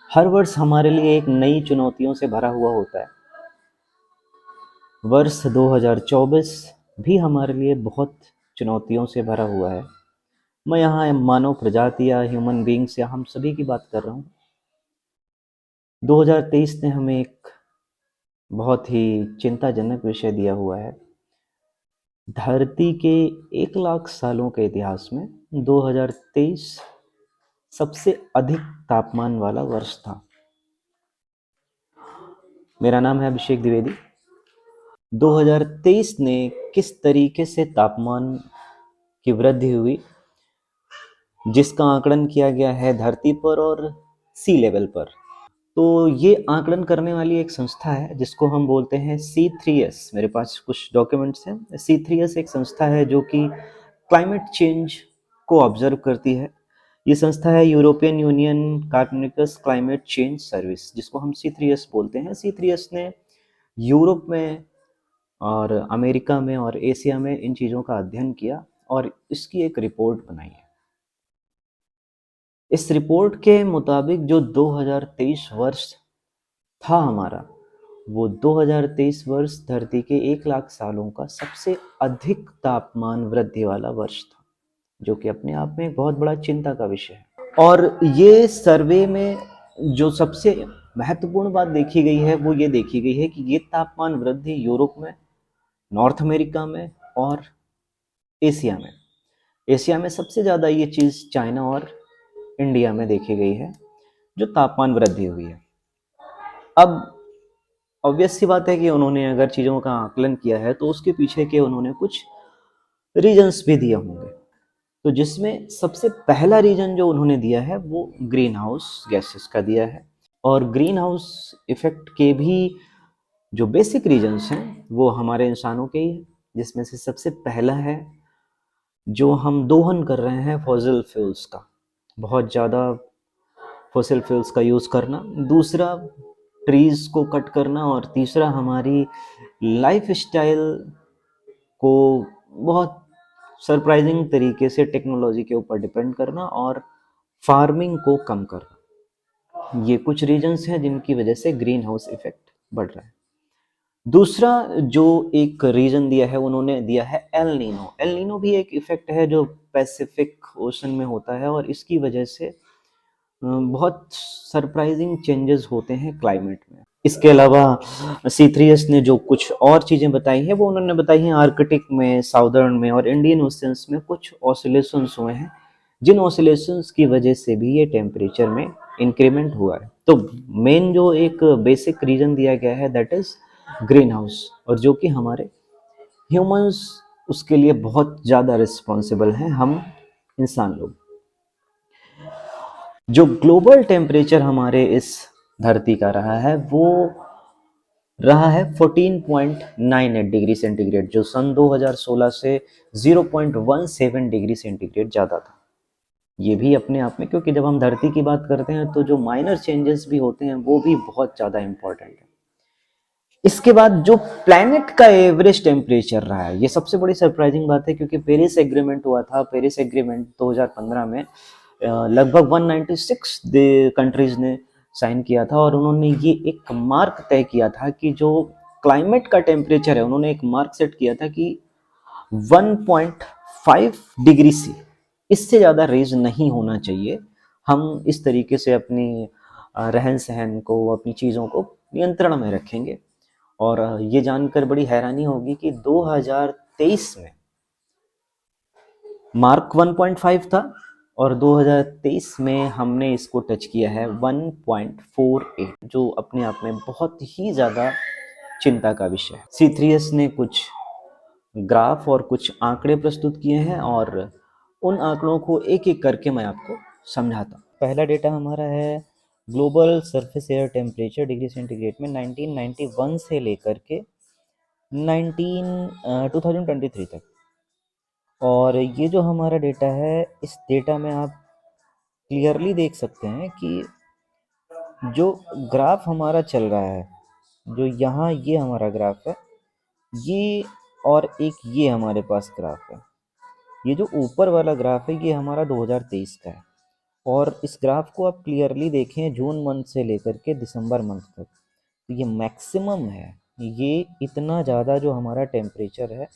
हर वर्ष हमारे लिए एक नई चुनौतियों से भरा हुआ होता है। वर्ष 2024 भी हमारे लिए बहुत चुनौतियों से भरा हुआ है। मैं यहाँ मानव प्रजाति या ह्यूमन बीइंग्स या हम सभी की बात कर रहा हूँ। 2023 ने हमें एक बहुत ही चिंताजनक विषय दिया हुआ है। धरती के 1 लाख सालों के इतिहास में 2023 सबसे अधिक तापमान वाला वर्ष था। मेरा नाम है अभिषेक द्विवेदी। 2023 ने किस तरीके से तापमान की वृद्धि हुई, जिसका आकलन किया गया है धरती पर और सी लेवल पर। तो ये आकलन करने वाली एक संस्था है जिसको हम बोलते हैं C3S। मेरे पास कुछ डॉक्यूमेंट्स हैं। C3S एक संस्था है जो कि क्लाइमेट चेंज को ऑब्जर्व करती है। ये संस्था है European Union Copernicus climate change service, जिसको हम C3S बोलते हैं। C3S ने यूरोप में और अमेरिका में और एशिया में इन चीज़ों का अध्ययन किया और इसकी एक रिपोर्ट बनाई है। इस रिपोर्ट के मुताबिक जो 2023 वर्ष था हमारा, वो 2023 वर्ष धरती के 1 लाख सालों का सबसे अधिक तापमान वृद्धि वाला वर्ष था, जो कि अपने आप में एक बहुत बड़ा चिंता का विषय है। और ये सर्वे में जो सबसे महत्वपूर्ण बात देखी गई है वो ये देखी गई है कि ये तापमान वृद्धि यूरोप में, नॉर्थ अमेरिका में और एशिया में सबसे ज़्यादा ये चीज़ चाइना और इंडिया में देखी गई है, जो तापमान वृद्धि हुई है। अब ऑब्वियस सी बात है कि उन्होंने अगर चीज़ों का आकलन किया है तो उसके पीछे के उन्होंने कुछ रीजन्स भी दिए होंगे। तो जिसमें सबसे पहला रीजन जो उन्होंने दिया है वो ग्रीन हाउस गैसेस का दिया है। और ग्रीन हाउस इफेक्ट के भी जो बेसिक रीजन्स हैं वो हमारे इंसानों के ही हैं, जिसमें से सबसे पहला है जो हम दोहन कर रहे हैं फॉसिल फ्यूल्स का, बहुत ज़्यादा फॉसिल फ्यूल्स का यूज़ करना। दूसरा ट्रीज़ को कट करना। और तीसरा हमारी लाइफ स्टाइल को बहुत सरप्राइजिंग तरीके से टेक्नोलॉजी के ऊपर डिपेंड करना और फार्मिंग को कम करना। ये कुछ रीजन्स हैं जिनकी वजह से ग्रीन हाउस इफेक्ट बढ़ रहा है। दूसरा जो एक रीजन दिया है उन्होंने दिया है एल नीनो। एल नीनो भी एक इफेक्ट है जो पैसिफिक ओशन में होता है और इसकी वजह से बहुत सरप्राइजिंग चेंजेस होते हैं क्लाइमेट में। इसके अलावा C3S ने जो कुछ और चीज़ें बताई हैं वो उन्होंने बताई हैं आर्कटिक में, साउदर्न में और इंडियन ओशंस में कुछ ऑसिलेशंस हुए हैं, जिन ऑसिलेशंस की वजह से भी ये टेम्परेचर में इंक्रीमेंट हुआ है। तो मेन जो एक बेसिक रीजन दिया गया है दैट इज ग्रीन हाउस, और जो कि हमारे ह्यूमंस उसके लिए बहुत ज़्यादा रिस्पॉन्सिबल हैं, हम इंसान लोग। जो ग्लोबल टेम्परेचर हमारे इस धरती का रहा है वो रहा है 14.98 डिग्री सेंटीग्रेड, जो सन 2016 से 0.17 डिग्री सेंटीग्रेड ज़्यादा था। ये भी अपने आप में, क्योंकि जब हम धरती की बात करते हैं तो जो माइनर चेंजेस भी होते हैं वो भी बहुत ज़्यादा इम्पोर्टेंट है। इसके बाद जो प्लैनेट का एवरेज टेम्परेचर रहा है, ये सबसे बड़ी सरप्राइजिंग बात है, क्योंकि पेरिस एग्रीमेंट हुआ था। पेरिस एग्रीमेंट 2015 में लगभग 196 कंट्रीज ने साइन किया था और उन्होंने ये एक मार्क तय किया था कि जो क्लाइमेट का टेम्परेचर है, उन्होंने एक मार्क सेट किया था कि 1.5 डिग्री से इससे ज़्यादा रेज नहीं होना चाहिए। हम इस तरीके से अपनी रहन सहन को, अपनी चीज़ों को नियंत्रण में रखेंगे। और ये जानकर बड़ी हैरानी होगी कि 2023 में मार्क 1.5 था और 2023 में हमने इसको टच किया है 1.48, जो अपने आप में बहुत ही ज़्यादा चिंता का विषय है। C3S ने कुछ ग्राफ और कुछ आंकड़े प्रस्तुत किए हैं और उन आंकड़ों को एक एक करके मैं आपको समझाता हूँ। पहला डेटा हमारा है global surface air temperature degree centigrade में 1991 से लेकर के 2023 तक। और ये जो हमारा डेटा है, इस डेटा में आप क्लियरली देख सकते हैं कि जो ग्राफ हमारा चल रहा है, जो यहाँ ये हमारा ग्राफ है, ये और एक ये हमारे पास ग्राफ है। ये जो ऊपर वाला ग्राफ है ये हमारा 2023 का है और इस ग्राफ को आप क्लियरली देखें जून मंथ से लेकर के दिसंबर मंथ तक, तो ये मैक्सिमम है। ये इतना ज़्यादा जो हमारा टेम्परेचर है,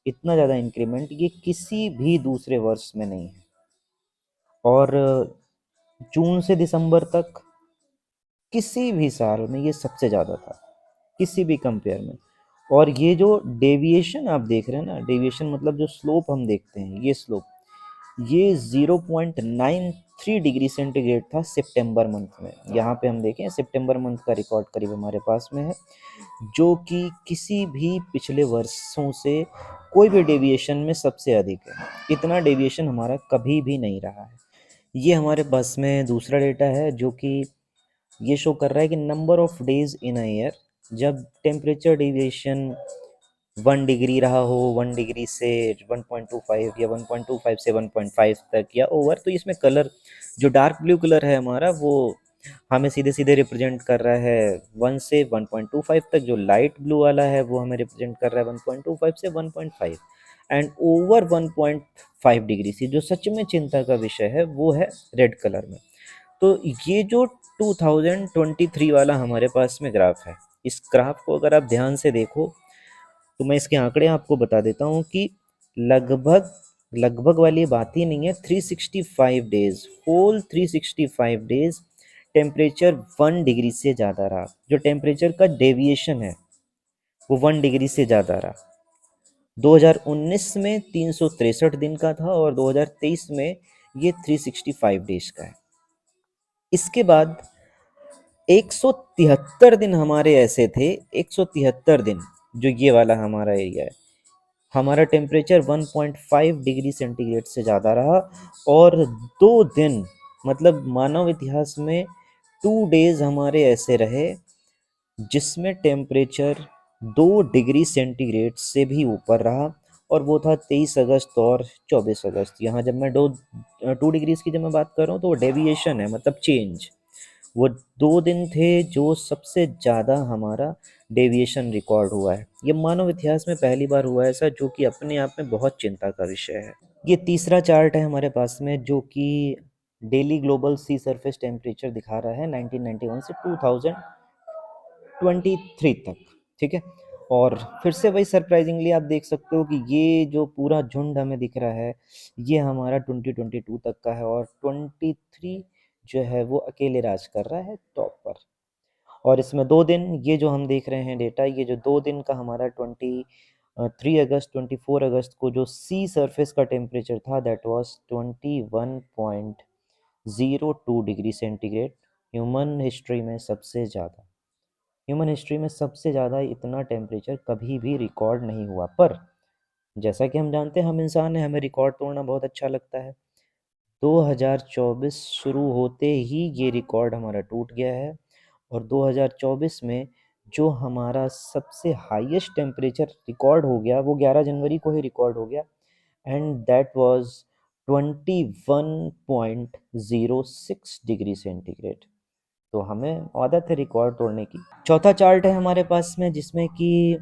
इतना ज़्यादा इंक्रीमेंट ये किसी भी दूसरे वर्ष में नहीं है। और जून से दिसंबर तक किसी भी साल में ये सबसे ज़्यादा था, किसी भी कंपेयर में। और ये जो डेविएशन आप देख रहे हैं ना, डेविएशन मतलब जो स्लोप हम देखते हैं, ये स्लोप, ये 0.93 डिग्री सेंटीग्रेड था सितंबर मंथ में। यहाँ पे हम देखें सितंबर मंथ का रिकॉर्ड करीब हमारे पास में है, जो कि किसी भी पिछले वर्षों से कोई भी डेविएशन में सबसे अधिक है। इतना डेविएशन हमारा कभी भी नहीं रहा है। ये हमारे पास में दूसरा डेटा है जो कि ये शो कर रहा है कि number of days in a year, जब टेम्परेचर डेविएशन 1 डिग्री रहा हो, 1 डिग्री से 1.25 या 1.25 से 1.5 तक या ओवर, तो इसमें कलर जो डार्क ब्लू कलर है हमारा, वो हमें सीधे सीधे रिप्रेजेंट कर रहा है 1 से 1.25 तक। जो लाइट ब्लू वाला है वो हमें रिप्रेजेंट कर रहा है 1.25 से 1.5, एंड ओवर 1.5 डिग्री से जो सच में चिंता का विषय है वो है रेड कलर में। तो ये जो 2023 वाला हमारे पास में ग्राफ है, इस ग्राफ को अगर आप ध्यान से देखो तो मैं इसके आंकड़े आपको बता देता हूँ कि लगभग लगभग वाली बात ही नहीं है, 365 days, whole 365 days temperature 1 degree से ज़्यादा रहा। जो टेम्परेचर का डेविएशन है वो 1 डिग्री से ज़्यादा रहा। 2019 में 363 दिन का था और 2023 में ये 365 डेज का है। इसके बाद 173 दिन हमारे ऐसे थे, 173 दिन जो ये वाला हमारा एरिया है, हमारा टेम्परेचर 1.5 डिग्री सेंटीग्रेड से ज़्यादा रहा। और 2 दिन, मतलब मानव इतिहास में 2 डेज हमारे ऐसे रहे जिसमें टेम्परेचर 2 डिग्री सेंटीग्रेड से भी ऊपर रहा, और वो था 23 अगस्त और 24 अगस्त। यहाँ जब मैं 2 डिग्रीज की जब मैं बात कर रहा हूँ तो वो डेविएशन है, मतलब चेंज। वो 2 दिन थे जो सबसे ज़्यादा हमारा डेविएशन रिकॉर्ड हुआ है। ये मानव इतिहास में पहली बार हुआ है ऐसा, जो कि अपने आप में बहुत चिंता का विषय है। ये तीसरा चार्ट है हमारे पास में जो कि डेली ग्लोबल सी सरफेस टेम्परेचर दिखा रहा है 1991 से 2023 तक, ठीक है। और फिर से वही सरप्राइजिंगली आप देख सकते हो कि ये जो पूरा झुंड हमें दिख रहा है ये हमारा 2022 तक का है, और 23 जो है वो अकेले राज कर रहा है टॉप पर। और इसमें 2 दिन, ये जो हम देख रहे हैं डेटा, ये जो 2 दिन का हमारा 23 अगस्त 24 अगस्त को जो सी सरफेस का टेम्परेचर था that was 21.02 degree centigrade. Human history में सबसे ज़्यादा, ह्यूमन हिस्ट्री में सबसे ज़्यादा इतना टेम्परेचर कभी भी रिकॉर्ड नहीं हुआ। पर जैसा कि हम जानते हैं हम इंसान हैं, हमें रिकॉर्ड तोड़ना बहुत अच्छा लगता है। 2024 शुरू होते ही ये रिकॉर्ड हमारा टूट गया है, और 2024 में जो हमारा सबसे हाईएस्ट टेम्परेचर रिकॉर्ड हो गया वो 11 जनवरी को ही रिकॉर्ड हो गया, and that was 21.06 degree centigrade. तो हमें आदत है रिकॉर्ड तोड़ने की। चौथा चार्ट है हमारे पास में जिसमें कि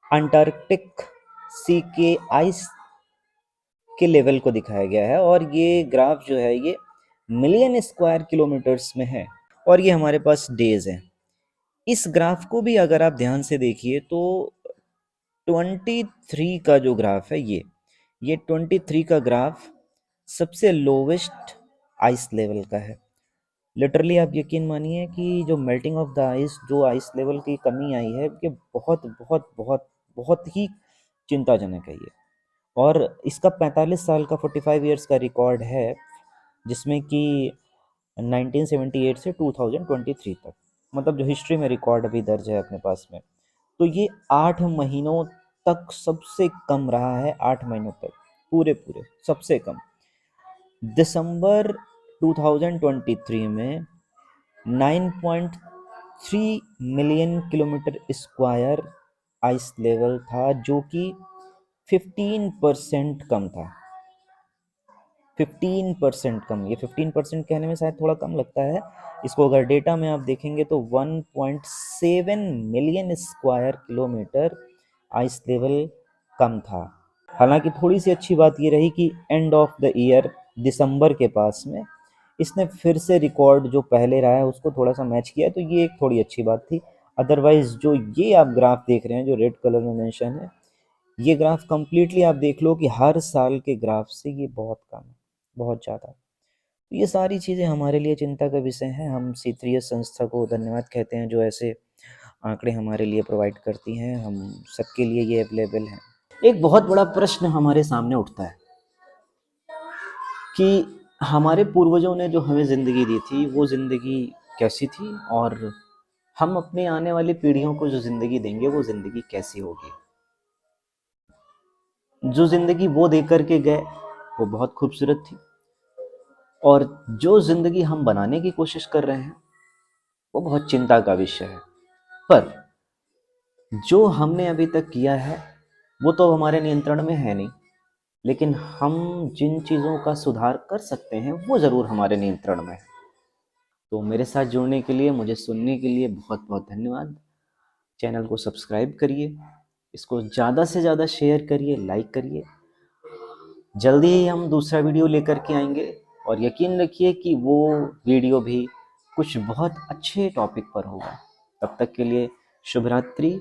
अंटार्कटिक सी के आइस के लेवल को दिखाया गया है, और ये ग्राफ जो है ये मिलियन स्क्वायर किलोमीटर्स में है, और ये हमारे पास डेज हैं। इस ग्राफ को भी अगर आप ध्यान से देखिए तो 23 का जो ग्राफ है ये 23 का ग्राफ सबसे लोवेस्ट आइस लेवल का है। लिटरली आप यकीन मानिए कि जो मेल्टिंग ऑफ द आइस, जो आइस लेवल की कमी आई है, ये बहुत बहुत बहुत बहुत ही चिंताजनक है ये। और इसका 45 साल का 45 इयर्स का रिकॉर्ड है, जिसमें कि 1978 से 2023 तक, मतलब जो हिस्ट्री में रिकॉर्ड अभी दर्ज है अपने पास में, तो ये 8 महीनों तक सबसे कम रहा है। 8 महीनों तक पूरे पूरे सबसे कम। दिसंबर 2023 में 9.3 million kilometre square ice level था, जो कि 15% कम था। 15% कम। ये 15% कहने में शायद थोड़ा कम लगता है, इसको अगर डेटा में आप देखेंगे तो 1.7 million square kilometre ice level कम था। हालांकि थोड़ी सी अच्छी बात ये रही कि एंड ऑफ द ईयर दिसंबर के पास में इसने फिर से रिकॉर्ड जो पहले रहा है उसको थोड़ा सा मैच किया है, तो ये एक थोड़ी अच्छी बात थी। अदरवाइज जो ये आप ग्राफ देख रहे हैं जो रेड कलर में मेंशन है, ये ग्राफ कंप्लीटली आप देख लो कि हर साल के ग्राफ से ये बहुत कम है, बहुत ज़्यादा। तो ये सारी चीज़ें हमारे लिए चिंता का विषय हैं। हम C3S संस्था को धन्यवाद कहते हैं जो ऐसे आंकड़े हमारे लिए प्रोवाइड करती हैं, हम सबके लिए ये अवेलेबल हैं। एक बहुत बड़ा प्रश्न हमारे सामने उठता है कि हमारे पूर्वजों ने जो हमें ज़िंदगी दी थी वो ज़िंदगी कैसी थी, और हम अपने आने वाली पीढ़ियों को जो ज़िंदगी देंगे वो ज़िंदगी कैसी होगी। जो ज़िंदगी वो दे करके गए वो बहुत खूबसूरत थी, और जो ज़िंदगी हम बनाने की कोशिश कर रहे हैं वो बहुत चिंता का विषय है। पर जो हमने अभी तक किया है वो तो हमारे नियंत्रण में है नहीं, लेकिन हम जिन चीज़ों का सुधार कर सकते हैं वो ज़रूर हमारे नियंत्रण में है। तो मेरे साथ जुड़ने के लिए, मुझे सुनने के लिए बहुत बहुत धन्यवाद। चैनल को सब्सक्राइब करिए, इसको ज़्यादा से ज़्यादा शेयर करिए, लाइक करिए। जल्दी ही हम दूसरा वीडियो लेकर के आएंगे, और यकीन रखिए कि वो वीडियो भी कुछ बहुत अच्छे टॉपिक पर होगा। तब तक के लिए शुभ रात्रि।